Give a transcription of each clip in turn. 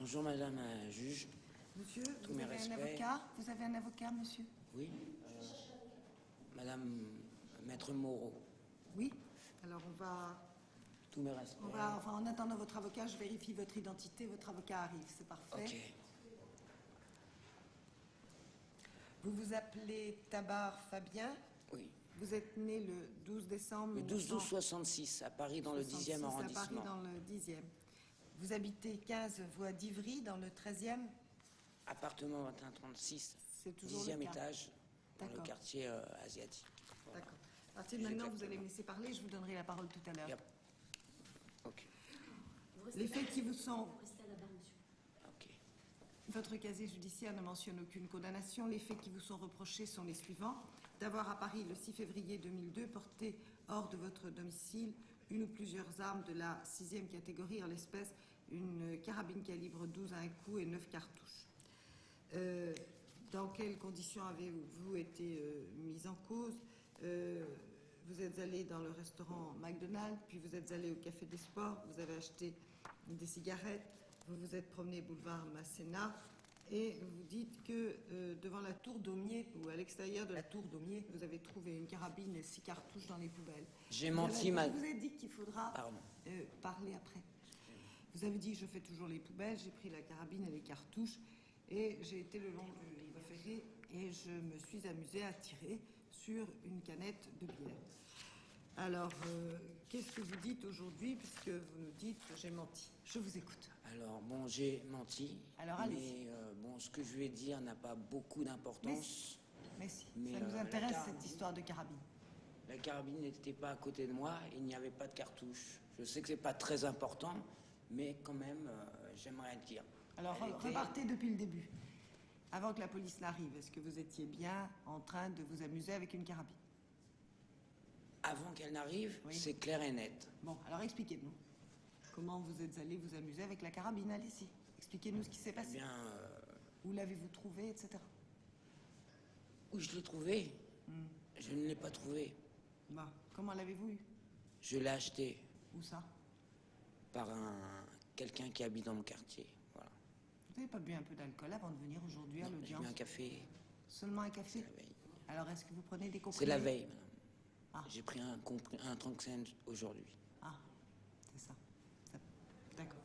Bonjour Madame la juge. Monsieur, Tous vous mes avez un respects. avocat? Vous avez un avocat, monsieur? Oui. Madame Maître Moreau. Oui. Alors Tous mes respects. en attendant votre avocat, je vérifie votre identité. Votre avocat arrive, c'est parfait. Ok. Vous vous appelez Tabar Fabien. Oui. Vous êtes né le 12 décembre Le 12-12-66 à Paris dans le 10e 1966, arrondissement. à Paris dans le 10e. Vous habitez 15 voie d'Ivry dans le 13e. Appartement 2136. C'est toujours 10e le cas. étage dans le D'accord. quartier asiatique. Voilà. D'accord. À partir de maintenant, vous Exactement. allez me laisser parler. Je vous donnerai la parole tout à l'heure. Yep. Ok. Les faits qui vous sont... Vous restez à la barre, monsieur. Ok. Votre casier judiciaire ne mentionne aucune condamnation. Les faits qui vous sont reprochés sont les suivants. D'avoir à Paris, le 6 février 2002, porté hors de votre domicile une ou plusieurs armes de la 6e catégorie, en l'espèce une carabine calibre 12 à un coup et 9 cartouches. Dans quelles conditions avez-vous été mis en cause? Vous êtes allé dans le restaurant McDonald's, puis vous êtes allé au Café des Sports, vous avez acheté des cigarettes, vous vous êtes promené boulevard Masséna, et vous dites que devant la tour Daumier, ou à l'extérieur de la tour Daumier, vous avez trouvé une carabine et 6 cartouches dans les poubelles. J'ai menti, Je vous ai dit qu'il faudra Pardon. parler après. Vous avez dit, je fais toujours les poubelles, j'ai pris la carabine et les cartouches, et j'ai été le long du rive ferré, et je me suis amusé à tirer sur une canette de bière. Alors, qu'est-ce que vous dites aujourd'hui, puisque vous nous dites que j'ai menti? Je vous écoute. Alors, bon, j'ai menti. Alors, allez-y. Mais bon, ce que je vais dire n'a pas beaucoup d'importance. Mais si, Mais, ça nous la intéresse, carabine- cette histoire de carabine. La carabine n'était pas à côté de moi, il n'y avait pas de cartouche. Je sais que c'est pas très important, mais quand même, j'aimerais le dire. Alors, Elle était- repartez depuis le début. Avant que la police n'arrive, est-ce que vous étiez bien en train de vous amuser avec une carabine? Avant qu'elle n'arrive, Oui. c'est clair et net. Bon, alors expliquez-nous. Comment vous êtes allé vous amuser avec la carabine? Allez-y. Expliquez-nous ce qui s'est Eh passé. bien, Où l'avez-vous trouvée, etc. où je l'ai trouvé? Hmm. Je ne l'ai pas trouvé. Bon, comment l'avez-vous eu? Je l'ai acheté Où ça? par quelqu'un qui habite dans mon quartier. Voilà. Vous n'avez pas bu un peu d'alcool avant de venir aujourd'hui à J'ai l'audience? bu un café. Seulement un café? C'est la veille. Alors, est-ce que vous prenez des comprimés? C'est la veille, madame. Ah. J'ai pris un Tranxène aujourd'hui. Ah, c'est ça. D'accord.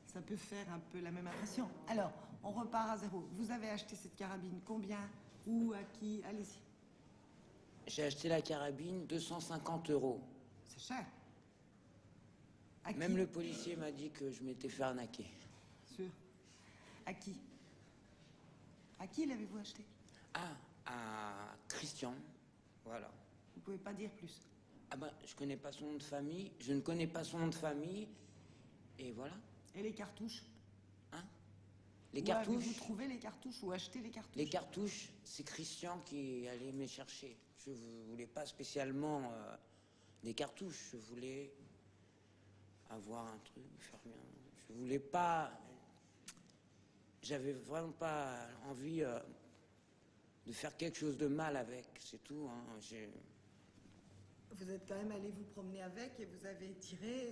Ça peut faire un peu la même impression. Alors, on repart à zéro. Vous avez acheté cette carabine combien? Où? À qui? Allez-y. J'ai acheté la carabine 250 €. C'est cher. À qui? Même le policier m'a dit que je m'étais fait arnaquer. Sûr. À qui? À qui l'avez-vous acheté? Ah, à Christian. Voilà. Vous pouvez pas dire plus. Ah ben, je connais pas son nom de famille. Je ne connais pas son nom de famille. Et voilà. Et les cartouches? Hein? Les Où cartouches. avez-vous trouvé les cartouches ou acheté les cartouches? Les cartouches, c'est Christian qui allait me les chercher. Je voulais pas spécialement des cartouches. Je voulais avoir un truc, faire bien. Je voulais pas. J'avais vraiment pas envie de faire quelque chose de mal avec. C'est tout. Hein. Vous êtes quand même allé vous promener avec et vous avez tiré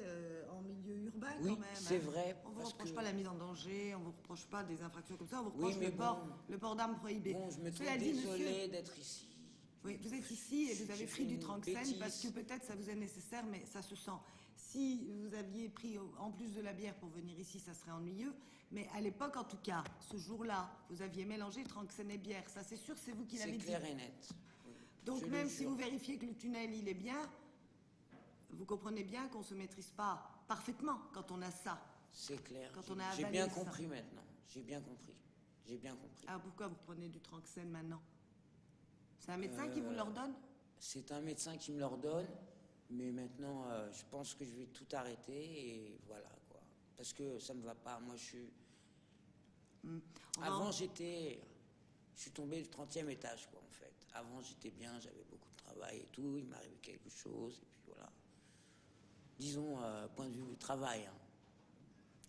en milieu urbain Oui, quand même. c'est vrai, On vous parce reproche que- pas la mise en danger, on vous reproche pas des infractions comme ça, on vous Oui, reproche mais le port d'armes prohibé. Bon, je me trouve Cela dit, désolé monsieur, d'être ici. oui, vous êtes ici et vous avez J'ai pris fait du une Tranxène bêtise. parce que peut-être ça vous est nécessaire, mais ça se sent. Si vous aviez pris en plus de la bière pour venir ici, ça serait ennuyeux. Mais à l'époque, en tout cas, ce jour-là, vous aviez mélangé Tranxène et bière. Ça, c'est sûr, c'est vous qui l'avez C'est dit. clair et net. Oui, Donc je le même si jure. vous vérifiez que le tunnel, il est bien, vous comprenez bien qu'on se maîtrise pas parfaitement quand on a ça. C'est clair. Quand on a J'ai avalé bien ça. compris maintenant. J'ai bien compris. J'ai bien compris. Alors pourquoi vous prenez du Tranxène maintenant? C'est un médecin qui vous l'ordonne? C'est un médecin qui me l'ordonne, mais maintenant, je pense que je vais tout arrêter et voilà quoi. Parce que ça me va pas. Moi, je suis. On va Avant, en- je suis tombé du 30e étage, quoi, en fait. Avant, j'étais bien, j'avais beaucoup de travail et tout. Il m'arrivait quelque chose, et puis voilà. Disons, point de vue du travail. Hein.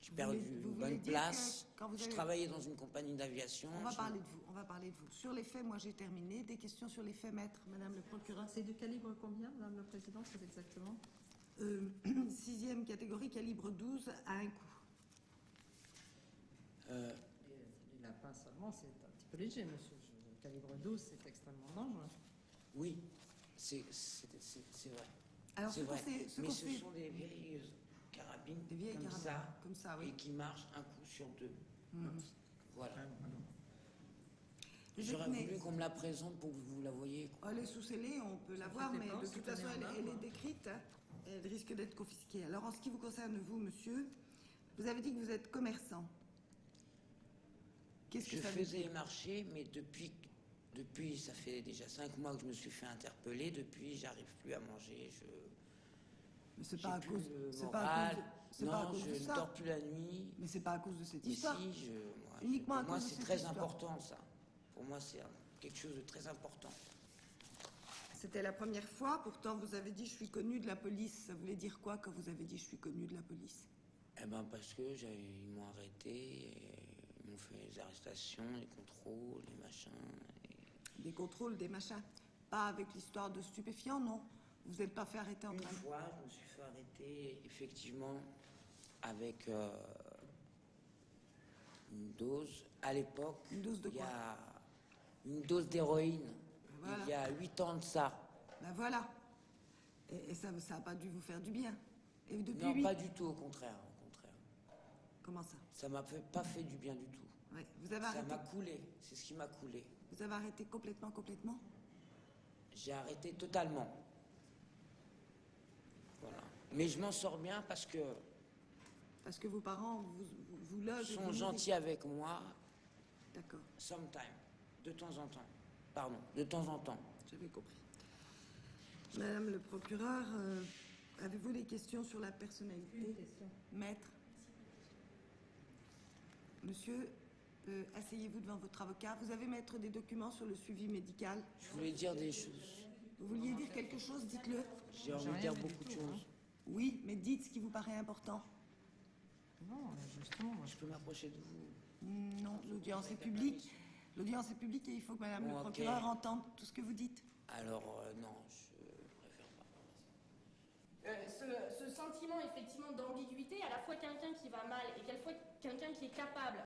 J'ai perdu vous une voulez bonne dire place. que quand vous Je avez- travaillais dans une compagnie d'aviation. On va parler de vous, on va parler de vous. Sur les faits, moi j'ai terminé. Des questions sur les faits, maître, madame le procureur. C'est de calibre combien, Madame la Présidente, c'est exactement? 6e catégorie, calibre 12 à un coup. Les lapins seulement, c'est un petit peu léger, monsieur. Le calibre 12, c'est extrêmement dangereux. Oui, c'est vrai. Alors, C'est ce qu'on vrai. sait- ce Mais qu'on ce sait- sont des vieilles carabines Des vieilles comme carabines, ça, comme ça, oui. et qui marchent un coup sur deux. Voilà. Vous J'aurais êtes né- voulu qu'on me la présente pour que vous la voyiez. quoi. Elle est sous scellé, on peut la Ça voir, fait mais pas, de c'est toute qu'on est façon, en bas, elle est quoi. décrite. Hein, et elle risque d'être confisquée. Alors, en ce qui vous concerne, vous, monsieur, vous avez dit que vous êtes commerçant. Qu'est-ce que Je ça veut faisais dire les marchés, mais depuis, ça fait déjà 5 mois que je me suis fait interpeller. Depuis, j'arrive plus à manger. Mais c'est J'ai pas à plus cause, le c'est pas à moral. cause, c'est pas à Non, cause je de ne ça. dors plus la nuit. Mais c'est pas à cause de cette Mais histoire. si, Uniquement à pour moi, cause de c'est cette très histoire. important, ça. Pour moi, c'est quelque chose de très important. C'était la première fois, pourtant vous avez dit je suis connu de la police. Ça voulait dire quoi quand vous avez dit je suis connu de la police? Eh ben, parce que ils m'ont arrêté, et ils m'ont fait les arrestations, les contrôles, les machins. Des contrôles, des machins. Pas avec l'histoire de stupéfiants, non? Vous n'êtes pas fait arrêter en Une train de... fois, je me suis fait arrêter, effectivement, avec une dose. À l'époque, Une dose de il y quoi? a une dose d'héroïne. Voilà. Il y a 8 ans de ça. Ben voilà. Et ça n'a pas dû vous faire du bien. Et depuis Non, huit- pas du tout, au contraire. Au contraire. Comment ça? Ça m'a pas fait du bien du tout. Ouais. Vous avez Ça arrêté. m'a coulé. C'est ce qui m'a coulé. Vous avez arrêté complètement? J'ai arrêté totalement. Voilà. Mais je m'en sors bien parce que Parce que vos parents vous logent. et sont vous gentils avec moi, nourrissent. D'accord, sometime, de temps en temps. Pardon, de temps en temps. j'avais compris. Madame le procureur, avez-vous des questions sur la personnalité? Une question. Maître. Monsieur, asseyez-vous devant votre avocat. Vous avez, maître, des documents sur le suivi médical? Je voulais dire des choses. Vous vouliez dire quelque chose? Dites-le. J'ai envie de rien dire dit du beaucoup de tout, choses. Oui, mais dites ce qui vous paraît important. Non, justement, moi, Je peux m'approcher de vous. Non, l'audience est publique. L'audience est publique et il faut que madame Bon, le ok. procureur entende tout ce que vous dites. Alors, non, je préfère pas. Ce sentiment effectivement d'ambiguïté, à la fois quelqu'un qui va mal et quelqu'un qui est capable